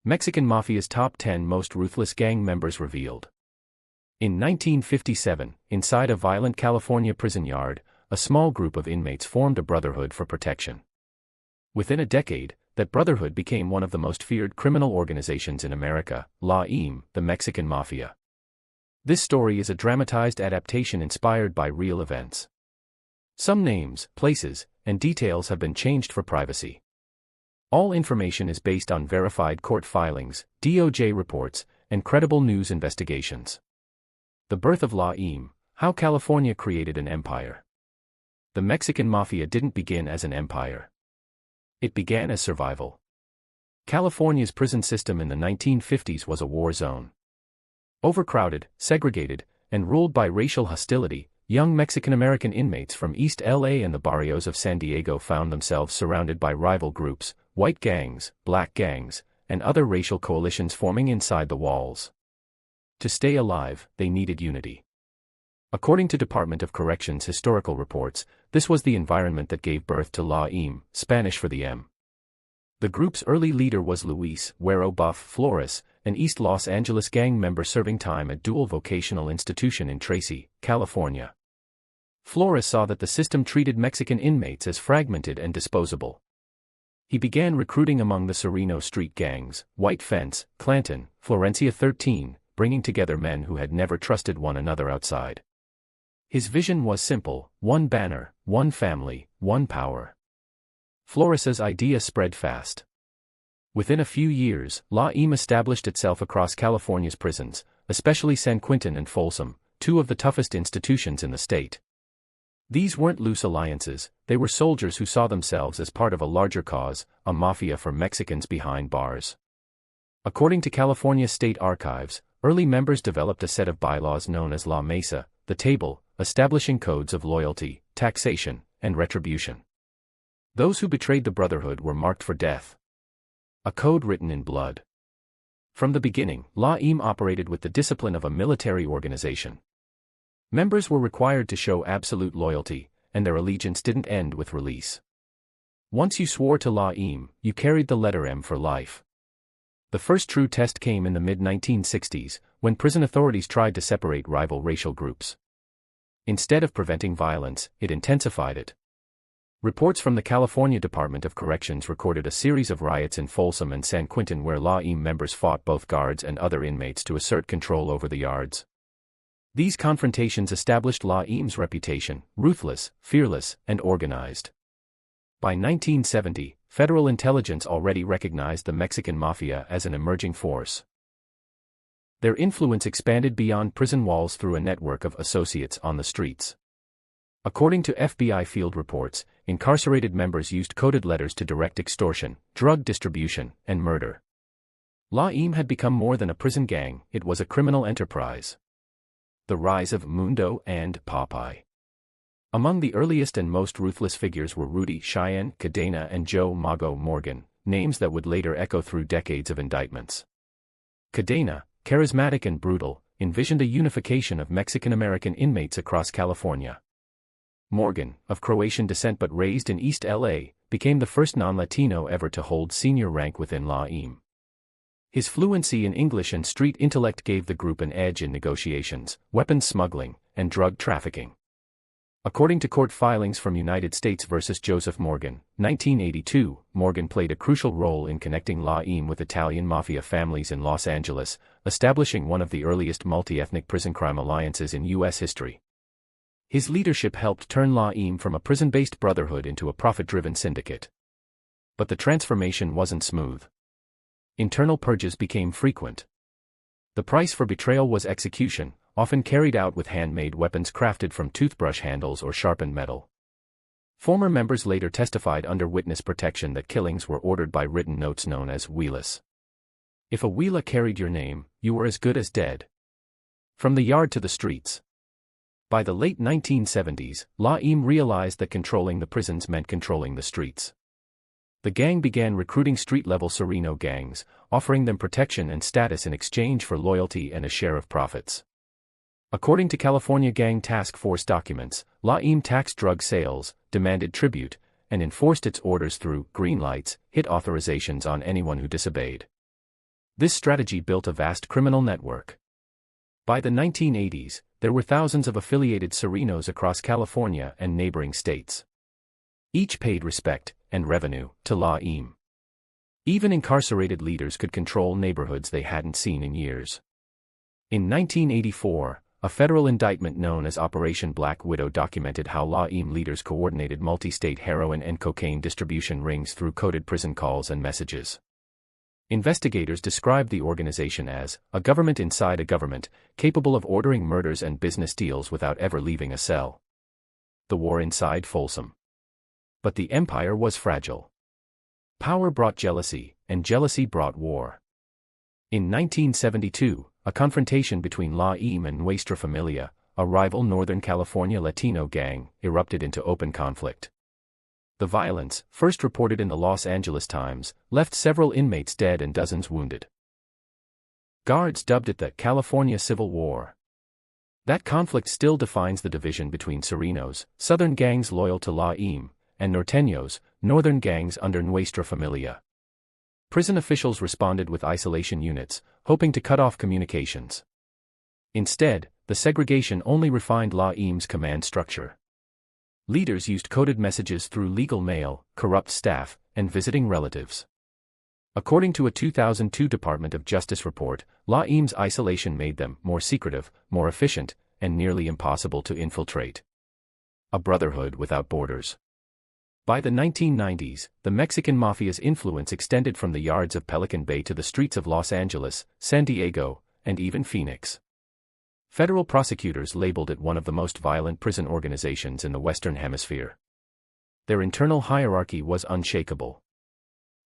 Mexican Mafia's top 10 most ruthless gang members revealed. In 1957, inside a violent California prison yard, a small group of inmates formed a brotherhood for protection. Within a decade, that brotherhood became one of the most feared criminal organizations in America, the Mexican Mafia. This story is a dramatized adaptation inspired by real events. Some names, places, and details have been changed for privacy. All information is based on verified court filings, DOJ reports, and credible news investigations. The birth of how California created an empire. The Mexican Mafia didn't begin as an empire. It began as survival. California's prison system in the 1950s was a war zone. Overcrowded, segregated, and ruled by racial hostility, young Mexican-American inmates from East LA and the barrios of San Diego found themselves surrounded by rival groups, white gangs, black gangs, and other racial coalitions forming inside the walls. To stay alive, they needed unity. According to Department of Corrections historical reports, this was the environment that gave birth to Spanish for the M. The group's early leader was Luis Güero Buff Flores, an East Los Angeles gang member serving time at Deuel Vocational Institution in Tracy, California. Flores saw that the system treated Mexican inmates as fragmented and disposable. He began recruiting among the Sereno street gangs, White Fence, Clanton, Florencia 13, bringing together men who had never trusted one another outside. His vision was simple: one banner, one family, one power. Flores's idea spread fast. Within a few years, established itself across California's prisons, especially San Quentin and Folsom, two of the toughest institutions in the state. These weren't loose alliances, they were soldiers who saw themselves as part of a larger cause, a mafia for Mexicans behind bars. According to California State Archives, early members developed a set of bylaws known as La Mesa, the table, establishing codes of loyalty, taxation, and retribution. Those who betrayed the brotherhood were marked for death. A code written in blood. From the beginning, operated with the discipline of a military organization. Members were required to show absolute loyalty, and their allegiance didn't end with release. Once you swore to you carried the letter M for life. The first true test came in the mid-1960s, when prison authorities tried to separate rival racial groups. Instead of preventing violence, it intensified it. Reports from the California Department of Corrections recorded a series of riots in Folsom and San Quentin where members fought both guards and other inmates to assert control over the yards. These confrontations established Laim's reputation: ruthless, fearless, and organized. By 1970, federal intelligence already recognized the Mexican Mafia as an emerging force. Their influence expanded beyond prison walls through a network of associates on the streets. According to FBI field reports, incarcerated members used coded letters to direct extortion, drug distribution, and murder. Laim had become more than a prison gang, it was a criminal enterprise. The rise of Mundo and Popeye. Among the earliest and most ruthless figures were Rudy, Cheyenne, Cadena, and Joe Mago Morgan, names that would later echo through decades of indictments. Cadena, charismatic and brutal, envisioned a unification of Mexican-American inmates across California. Morgan, of Croatian descent but raised in East LA, became the first non-Latino ever to hold senior rank within Laim. His fluency in English and street intellect gave the group an edge in negotiations, weapons smuggling, and drug trafficking. According to court filings from United States v. Joseph Morgan, 1982, Morgan played a crucial role in connecting Laim with Italian mafia families in Los Angeles, establishing one of the earliest multi-ethnic prison crime alliances in U.S. history. His leadership helped turn Laim from a prison-based brotherhood into a profit-driven syndicate. But the transformation wasn't smooth. Internal purges became frequent. The price for betrayal was execution, often carried out with handmade weapons crafted from toothbrush handles or sharpened metal. Former members later testified under witness protection that killings were ordered by written notes known as huilas. If a huila carried your name, you were as good as dead. From the yard to the streets. By the late 1970s, Laim realized that controlling the prisons meant controlling the streets. The gang began recruiting street-level Sereno gangs, offering them protection and status in exchange for loyalty and a share of profits. According to California Gang Task Force documents, Laim taxed drug sales, demanded tribute, and enforced its orders through green lights, hit authorizations on anyone who disobeyed. This strategy built a vast criminal network. By the 1980s, there were thousands of affiliated Serenos across California and neighboring states. Each paid respect and revenue to La-Im. Even incarcerated leaders could control neighborhoods they hadn't seen in years. In 1984, a federal indictment known as Operation Black Widow documented how La-Im leaders coordinated multi-state heroin and cocaine distribution rings through coded prison calls and messages. Investigators described the organization as a government inside a government, capable of ordering murders and business deals without ever leaving a cell. The war inside Folsom. But the empire was fragile. Power brought jealousy, and jealousy brought war. In 1972, a confrontation between La-Im and Nuestra Familia, a rival Northern California Latino gang, erupted into open conflict. The violence, first reported in the Los Angeles Times, left several inmates dead and dozens wounded. Guards dubbed it the California Civil War. That conflict still defines the division between Serenos, southern gangs loyal to La-Im, and Norteños, northern gangs under Nuestra Familia. Prison officials responded with isolation units, hoping to cut off communications. Instead, the segregation only refined La-Im's command structure. Leaders used coded messages through legal mail, corrupt staff, and visiting relatives. According to a 2002 Department of Justice report, La-Im's isolation made them more secretive, more efficient, and nearly impossible to infiltrate. A brotherhood without borders. By the 1990s, the Mexican Mafia's influence extended from the yards of Pelican Bay to the streets of Los Angeles, San Diego, and even Phoenix. Federal prosecutors labeled it one of the most violent prison organizations in the Western Hemisphere. Their internal hierarchy was unshakable.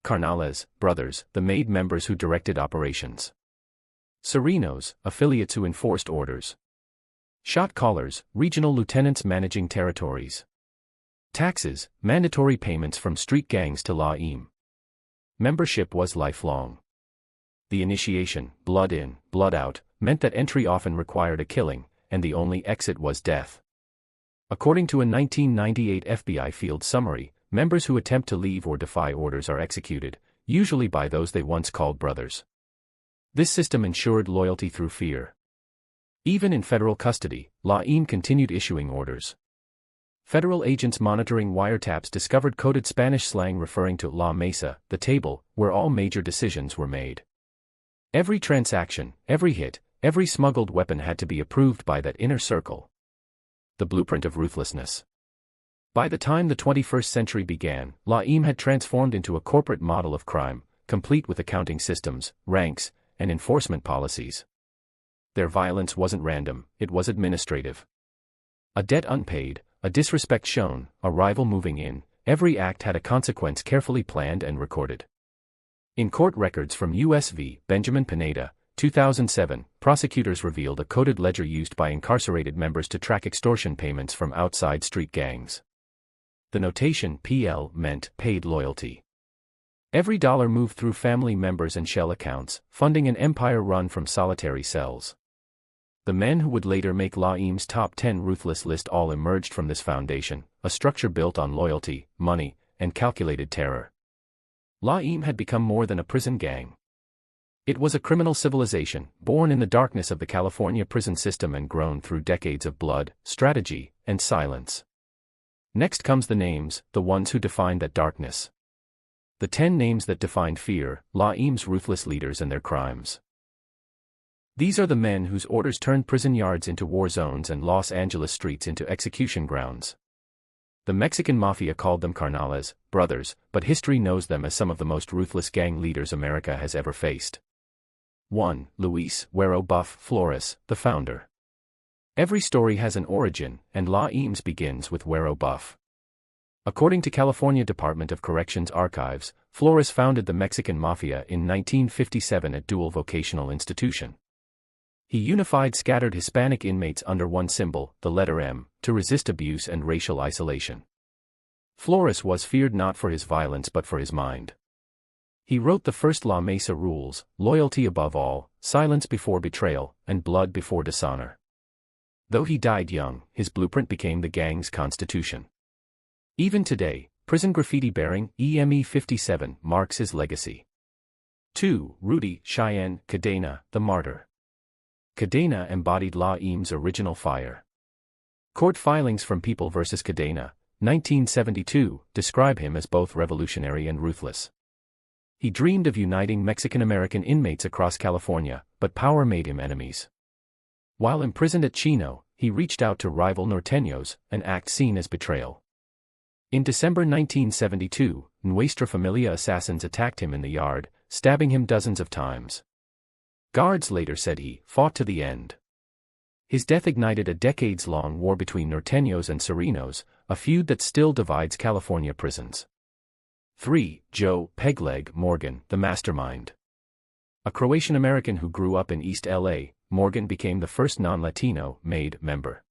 Carnales, brothers, the made members who directed operations. Serenos, affiliates who enforced orders. Shot callers, regional lieutenants managing territories. Taxes, mandatory payments from street gangs to La-Im. Membership was lifelong. The initiation, blood in, blood out, meant that entry often required a killing, and the only exit was death. According to a 1998 FBI field summary, members who attempt to leave or defy orders are executed, usually by those they once called brothers. This system ensured loyalty through fear. Even in federal custody, La-Im continued issuing orders. Federal agents monitoring wiretaps discovered coded Spanish slang referring to La Mesa, the table, where all major decisions were made. Every transaction, every hit, every smuggled weapon had to be approved by that inner circle. The blueprint of ruthlessness. By the time the 21st century began, La-Im had transformed into a corporate model of crime, complete with accounting systems, ranks, and enforcement policies. Their violence wasn't random, it was administrative. A debt unpaid, a disrespect shown, a rival moving in, every act had a consequence carefully planned and recorded. In court records from U.S. v. Benjamin Pineda, 2007, prosecutors revealed a coded ledger used by incarcerated members to track extortion payments from outside street gangs. The notation PL meant paid loyalty. Every dollar moved through family members and shell accounts, funding an empire run from solitary cells. The men who would later make La-Im's top 10 ruthless list all emerged from this foundation, a structure built on loyalty, money, and calculated terror. La-Im had become more than a prison gang. It was a criminal civilization, born in the darkness of the California prison system and grown through decades of blood, strategy, and silence. Next comes the names, the ones who defined that darkness. The 10 names that defined fear, La-Im's ruthless leaders and their crimes. These are the men whose orders turned prison yards into war zones and Los Angeles streets into execution grounds. The Mexican Mafia called them carnales, brothers, but history knows them as some of the most ruthless gang leaders America has ever faced. 1. Luis Güero Buff Flores, the founder. Every story has an origin, and La-Im's begins with Güero Buff. According to California Department of Corrections archives, Flores founded the Mexican Mafia in 1957 at Deuel Vocational Institution. He unified scattered Hispanic inmates under one symbol, the letter M, to resist abuse and racial isolation. Flores was feared not for his violence but for his mind. He wrote the first La Mesa rules: loyalty above all, silence before betrayal, and blood before dishonor. Though he died young, his blueprint became the gang's constitution. Even today, prison graffiti bearing EME 57 marks his legacy. 2. Rudy, Cheyenne, Cadena, the martyr. Cadena embodied La Im's original fire. Court filings from People v. Cadena, 1972, describe him as both revolutionary and ruthless. He dreamed of uniting Mexican-American inmates across California, but power made him enemies. While imprisoned at Chino, he reached out to rival norteños, an act seen as betrayal. In December 1972, Nuestra Familia assassins attacked him in the yard, stabbing him dozens of times. Guards later said he fought to the end. His death ignited a decades-long war between norteños and serenos, a feud that still divides California prisons. 3. Joe Pegleg Morgan, the mastermind. A Croatian-American who grew up in East LA, Morgan became the first non-Latino MAID member.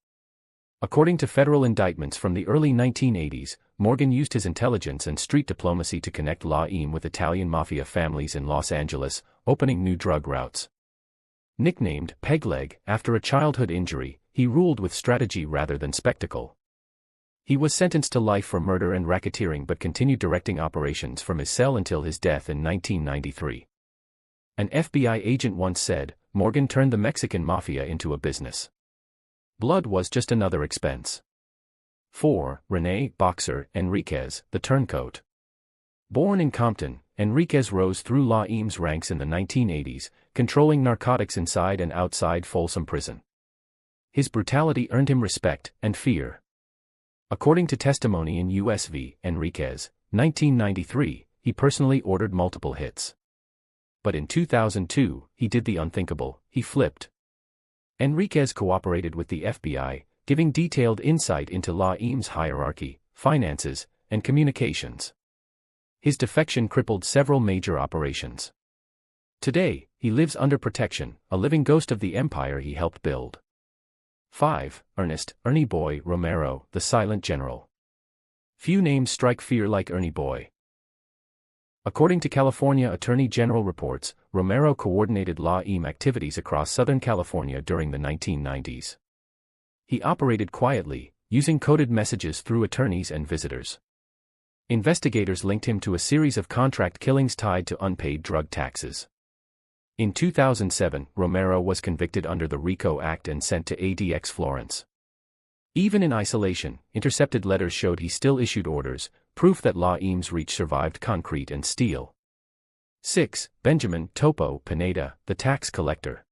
According to federal indictments from the early 1980s, Morgan used his intelligence and street diplomacy to connect La Im with Italian mafia families in Los Angeles, opening new drug routes. Nicknamed Pegleg after a childhood injury, he ruled with strategy rather than spectacle. He was sentenced to life for murder and racketeering but continued directing operations from his cell until his death in 1993. An FBI agent once said, Morgan turned the Mexican Mafia into a business. Blood was just another expense. 4. Rene Boxer Enriquez, the turncoat. Born in Compton, Enriquez rose through La Im's ranks in the 1980s, controlling narcotics inside and outside Folsom Prison. His brutality earned him respect and fear. According to testimony in U.S. v. Enriquez, 1993, he personally ordered multiple hits. But in 2002, he did the unthinkable, he flipped. Enriquez cooperated with the FBI, giving detailed insight into La Im's hierarchy, finances, and communications. His defection crippled several major operations. Today, he lives under protection, a living ghost of the empire he helped build. 5. Ernie Boy Romero, the silent general. Few names strike fear like Ernie Boy. According to California Attorney General reports, Romero coordinated La Im activities across Southern California during the 1990s. He operated quietly, using coded messages through attorneys and visitors. Investigators linked him to a series of contract killings tied to unpaid drug taxes. In 2007, Romero was convicted under the RICO Act and sent to ADX Florence. Even in isolation, intercepted letters showed he still issued orders, proof that La Im's reach survived concrete and steel. 6. Benjamin Topo Pineda, the tax collector.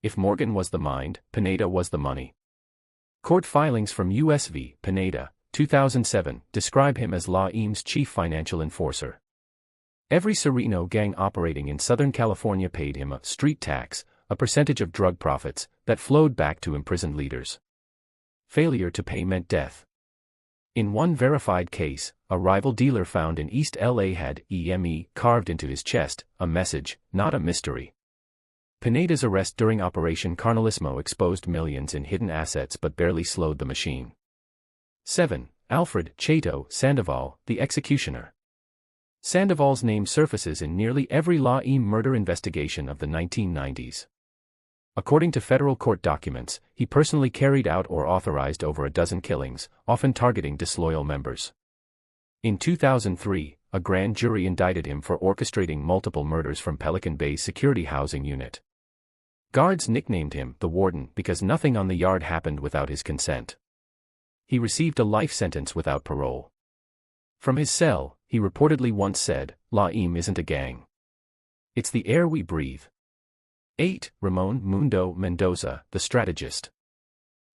If Morgan was the mind, Pineda was the money. Court filings from U.S. v. Pineda, 2007, describe him as La Im's chief financial enforcer. Every Sereno gang operating in Southern California paid him a street tax, a percentage of drug profits, that flowed back to imprisoned leaders. Failure to pay meant death. In one verified case, a rival dealer found in East LA had EME carved into his chest, a message, not a mystery. Pineda's arrest during Operation Carnalismo exposed millions in hidden assets but barely slowed the machine. 7. Alfred Chato Sandoval, the executioner. Sandoval's name surfaces in nearly every La Im murder investigation of the 1990s. According to federal court documents, he personally carried out or authorized over a dozen killings, often targeting disloyal members. In 2003, a grand jury indicted him for orchestrating multiple murders from Pelican Bay's security housing unit. Guards nicknamed him the Warden because nothing on the yard happened without his consent. He received a life sentence without parole. From his cell, he reportedly once said, La Im isn't a gang. It's the air we breathe. 8. Ramon Mundo Mendoza, the strategist.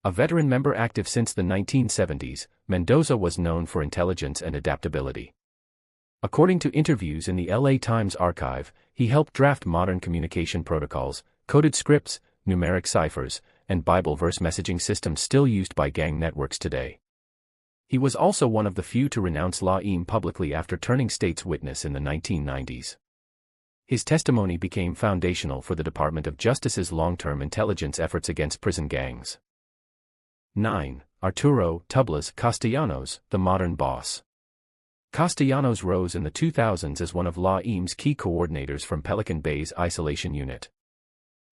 A veteran member active since the 1970s, Mendoza was known for intelligence and adaptability. According to interviews in the LA Times archive, he helped draft modern communication protocols, coded scripts, numeric ciphers, and Bible verse messaging systems still used by gang networks today. He was also one of the few to renounce La Im publicly after turning state's witness in the 1990s. His testimony became foundational for the Department of Justice's long-term intelligence efforts against prison gangs. 9. Arturo Tublas Castellanos, the modern boss. Castellanos rose in the 2000s as one of La Im's key coordinators from Pelican Bay's isolation unit.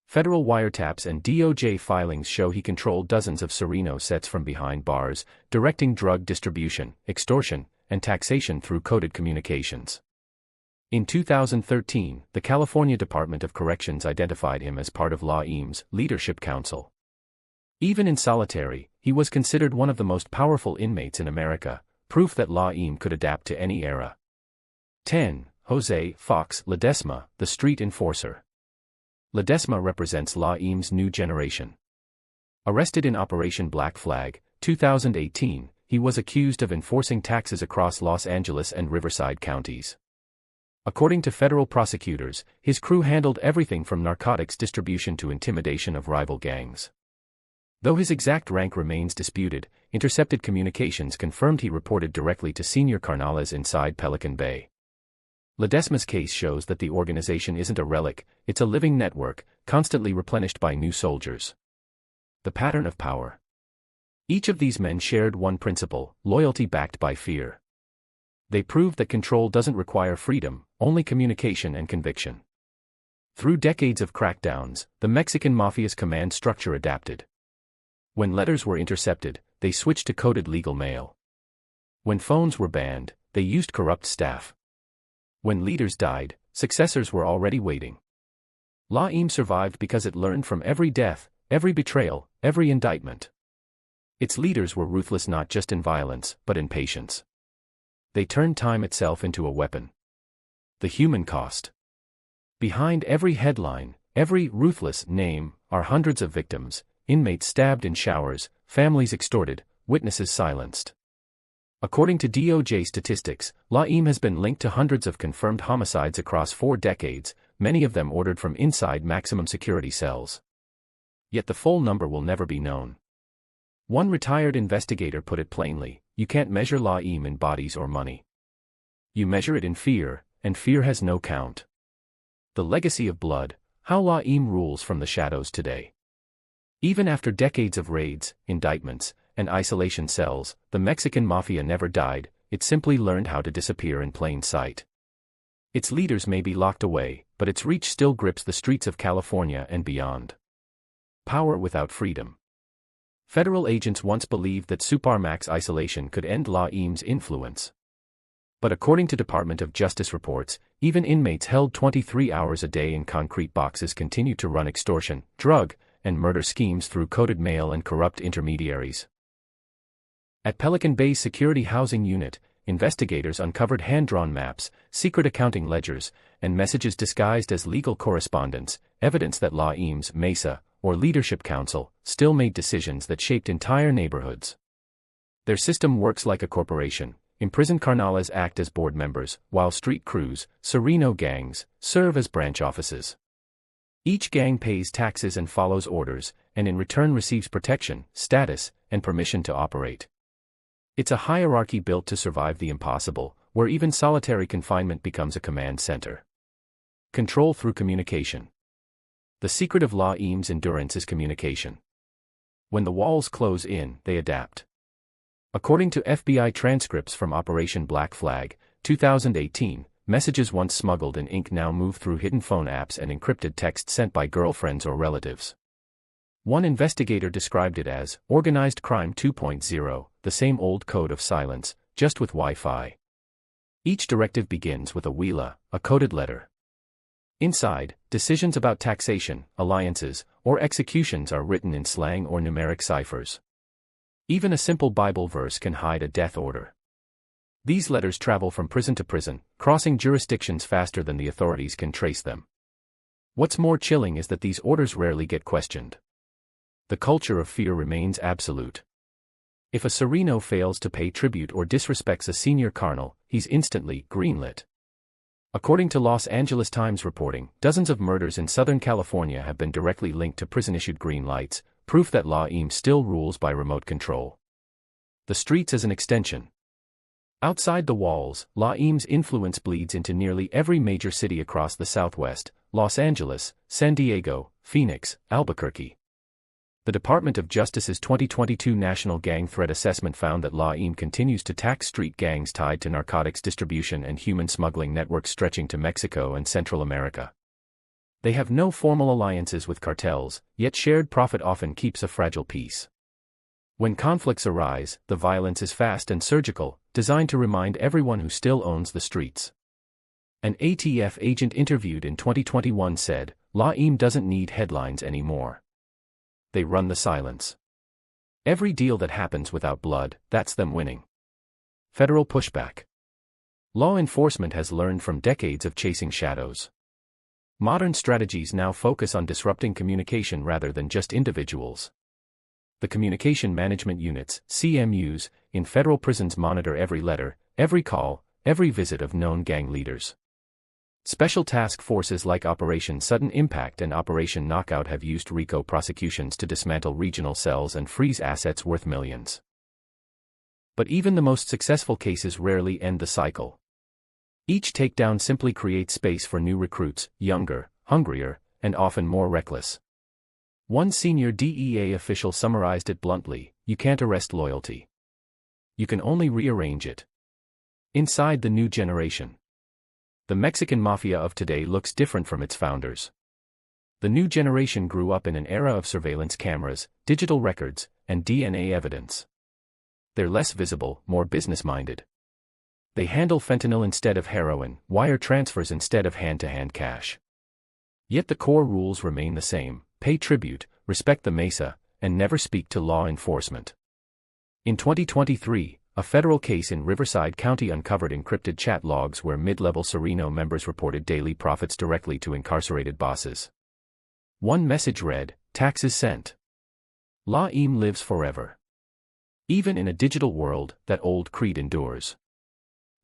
Federal wiretaps and DOJ filings show he controlled dozens of Sereno sets from behind bars, directing drug distribution, extortion, and taxation through coded communications. In 2013, the California Department of Corrections identified him as part of La-Im's Leadership Council. Even in solitary, he was considered one of the most powerful inmates in America, proof that La-Im could adapt to any era. 10. Jose Fox Ledesma, the Street Enforcer. Ledesma represents La-Im's new generation. Arrested in Operation Black Flag, 2018, he was accused of enforcing taxes across Los Angeles and Riverside counties. According to federal prosecutors, his crew handled everything from narcotics distribution to intimidation of rival gangs. Though his exact rank remains disputed, intercepted communications confirmed he reported directly to senior carnales inside Pelican Bay. Ledesma's case shows that the organization isn't a relic, it's a living network, constantly replenished by new soldiers. The pattern of power. Each of these men shared one principle: loyalty backed by fear. They proved that control doesn't require freedom, only communication and conviction. Through decades of crackdowns, the Mexican Mafia's command structure adapted. When letters were intercepted, they switched to coded legal mail. When phones were banned, they used corrupt staff. When leaders died, successors were already waiting. La-Im survived because it learned from every death, every betrayal, every indictment. Its leaders were ruthless not just in violence, but in patience. They turned time itself into a weapon. The human cost. Behind every headline, every ruthless name, are hundreds of victims, inmates stabbed in showers, families extorted, witnesses silenced. According to DOJ statistics, La-Im has been linked to hundreds of confirmed homicides across 4 decades, many of them ordered from inside maximum security cells. Yet the full number will never be known. One retired investigator put it plainly: you can't measure La-Im in bodies or money. You measure it in fear, and fear has no count. The legacy of blood, how La-Im rules from the shadows today. Even after decades of raids, indictments, and isolation cells, the Mexican Mafia never died, it simply learned how to disappear in plain sight. Its leaders may be locked away, but its reach still grips the streets of California and beyond. Power without freedom. Federal agents once believed that supermax isolation could end La-Im's influence. But according to Department of Justice reports, even inmates held 23 hours a day in concrete boxes continue to run extortion, drug, and murder schemes through coded mail and corrupt intermediaries. At Pelican Bay's Security Housing Unit, investigators uncovered hand-drawn maps, secret accounting ledgers, and messages disguised as legal correspondence, evidence that La-Im's Mesa, or Leadership Council, still made decisions that shaped entire neighborhoods. Their system works like a corporation. Imprisoned carnales act as board members, while street crews, Sereno gangs, serve as branch offices. Each gang pays taxes and follows orders, and in return receives protection, status, and permission to operate. It's a hierarchy built to survive the impossible, where even solitary confinement becomes a command center. Control through communication. The secret of La-Im's endurance is communication. When the walls close in, they adapt. According to FBI transcripts from Operation Black Flag, 2018, messages once smuggled in ink now move through hidden phone apps and encrypted text sent by girlfriends or relatives. One investigator described it as organized crime 2.0, the same old code of silence, just with Wi-Fi. Each directive begins with a huila, a coded letter. Inside, decisions about taxation, alliances, or executions are written in slang or numeric ciphers. Even a simple Bible verse can hide a death order. These letters travel from prison to prison, crossing jurisdictions faster than the authorities can trace them. What's more chilling is that these orders rarely get questioned. The culture of fear remains absolute. If a Sereno fails to pay tribute or disrespects a senior carnal, he's instantly greenlit. According to Los Angeles Times reporting, dozens of murders in Southern California have been directly linked to prison-issued green lights, proof that La-Im still rules by remote control. The streets as an extension. Outside the walls, La-Im's influence bleeds into nearly every major city across the Southwest: Los Angeles, San Diego, Phoenix, Albuquerque. The Department of Justice's 2022 National Gang Threat Assessment found that La-Im continues to tax street gangs tied to narcotics distribution and human smuggling networks stretching to Mexico and Central America. They have no formal alliances with cartels, yet shared profit often keeps a fragile peace. When conflicts arise, the violence is fast and surgical, designed to remind everyone who still owns the streets. An ATF agent interviewed in 2021 said, "La-im doesn't need headlines anymore. They run the silence. Every deal that happens without blood, that's them winning." Federal pushback. Law enforcement has learned from decades of chasing shadows. Modern strategies now focus on disrupting communication rather than just individuals. The Communication Management Units, CMUs, in federal prisons monitor every letter, every call, every visit of known gang leaders. Special task forces like Operation Sudden Impact and Operation Knockout have used RICO prosecutions to dismantle regional cells and freeze assets worth millions. But even the most successful cases rarely end the cycle. Each takedown simply creates space for new recruits, younger, hungrier, and often more reckless. One senior DEA official summarized it bluntly: "You can't arrest loyalty. You can only rearrange it." Inside the new generation. The Mexican Mafia of today looks different from its founders. The new generation grew up in an era of surveillance cameras, digital records, and DNA evidence. They're less visible, more business-minded. They handle fentanyl instead of heroin, wire transfers instead of hand-to-hand cash. Yet the core rules remain the same: pay tribute, respect the mesa, and never speak to law enforcement. In 2023, a federal case in Riverside County uncovered encrypted chat logs where mid-level Sereno members reported daily profits directly to incarcerated bosses. One message read, "Taxes sent. La-im lives forever." Even in a digital world, that old creed endures.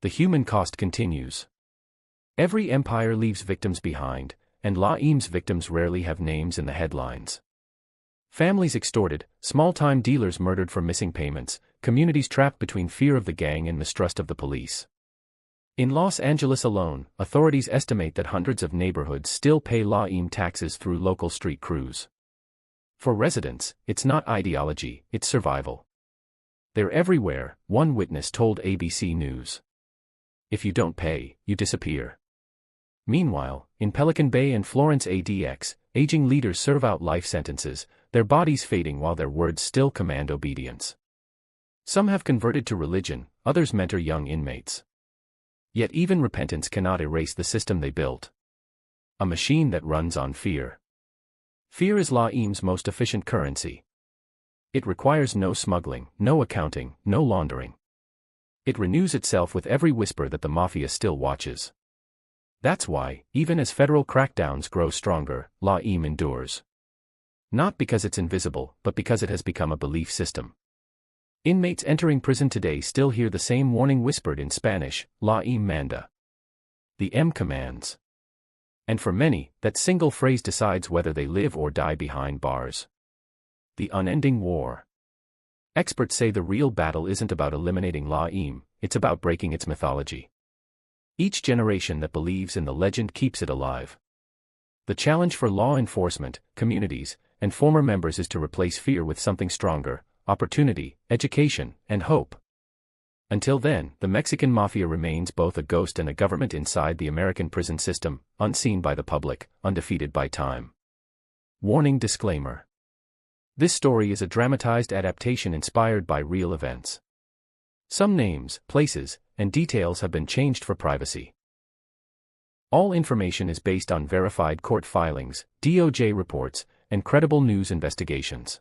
The human cost continues. Every empire leaves victims behind, and La-im's victims rarely have names in the headlines. Families extorted, small-time dealers murdered for missing payments, communities trapped between fear of the gang and mistrust of the police. In Los Angeles alone, authorities estimate that hundreds of neighborhoods still pay La-im taxes through local street crews. For residents, it's not ideology, it's survival. They're everywhere, one witness told ABC News. If you don't pay, you disappear. Meanwhile, in Pelican Bay and Florence ADX, aging leaders serve out life sentences, their bodies fading while their words still command obedience. Some have converted to religion, others mentor young inmates. Yet even repentance cannot erase the system they built. A machine that runs on fear. Fear is La-im's most efficient currency. It requires no smuggling, no accounting, no laundering. It renews itself with every whisper that the mafia still watches. That's why, even as federal crackdowns grow stronger, La-im endures. Not because it's invisible, but because it has become a belief system. Inmates entering prison today still hear the same warning whispered in Spanish, "La-im manda." The M commands. And for many, that single phrase decides whether they live or die behind bars. The unending war. Experts say the real battle isn't about eliminating La-im, it's about breaking its mythology. Each generation that believes in the legend keeps it alive. The challenge for law enforcement, communities, and former members is to replace fear with something stronger: opportunity, education, and hope. Until then, the Mexican Mafia remains both a ghost and a government inside the American prison system, unseen by the public, undefeated by time. Warning disclaimer. This story is a dramatized adaptation inspired by real events. Some names, places, and details have been changed for privacy. All information is based on verified court filings, DOJ reports, and credible news investigations.